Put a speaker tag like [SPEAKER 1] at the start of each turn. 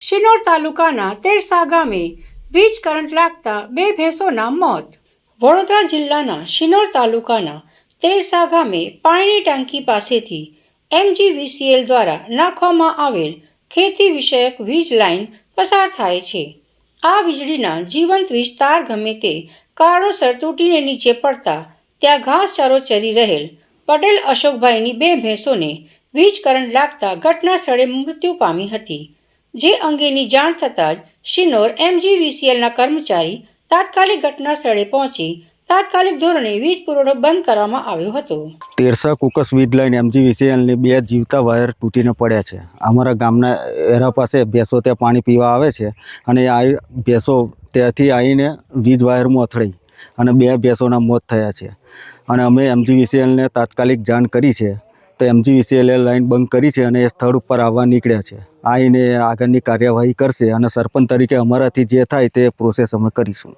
[SPEAKER 1] શિનોર તાલુકાના તેરસા ગામે વીજ કરંટ લાગતા 2 ભેંસોના મોત. વડોદરા જિલ્લાના શિનોર તાલુકાના તેરસા ગામે પાણીની ટાંકી પાસેથી MGVCL દ્વારા નાખવામાં આવેલ ખેતી વિષયક વીજ લાઇન પસાર થાય છે. આ વીજળીના જીવંત વીજ તાર ગમે તે કારણોસર તૂટીને નીચે પડતા ત્યાં ઘાસચારો ચરી રહેલ પટેલ અશોકભાઈની 2 ભેંસોને વીજ કરંટ લાગતા ઘટના સ્થળે મૃત્યુ પામી હતી. જે અંગેની જાણ થતાં જ શિનોર MGVCLના કર્મચારી તાત્કાલિક ઘટના સ્થળે પહોંચી તાત્કાલિક ધોરણે વીજ પુરવઠો બંધ કરવામાં આવ્યો હતો.
[SPEAKER 2] તેરસા કુકસ વીજ લાઇન MGVCLની 2 જીવતા વાયર તૂટીને પડ્યા છે. અમારા ગામના એરા પાસે ભેંસો ત્યાં પાણી પીવા આવે છે અને આ ભેંસો ત્યાંથી આવીને વીજ વાયરમાં અથડાઈ અને 2 ભેંસોના મોત થયા છે. અને અમે MGVCLને તાત્કાલિક જાણ કરી છે તો MGVCL લાઇન બંધ કરી છે અને એ સ્થળ ઉપર આવવા નીકળ્યા છે. આવીને આગળની કાર્યવાહી કરશે અને સરપંચ તરીકે અમારાથી જે થાય તે પ્રોસેસ અમે કરીશું.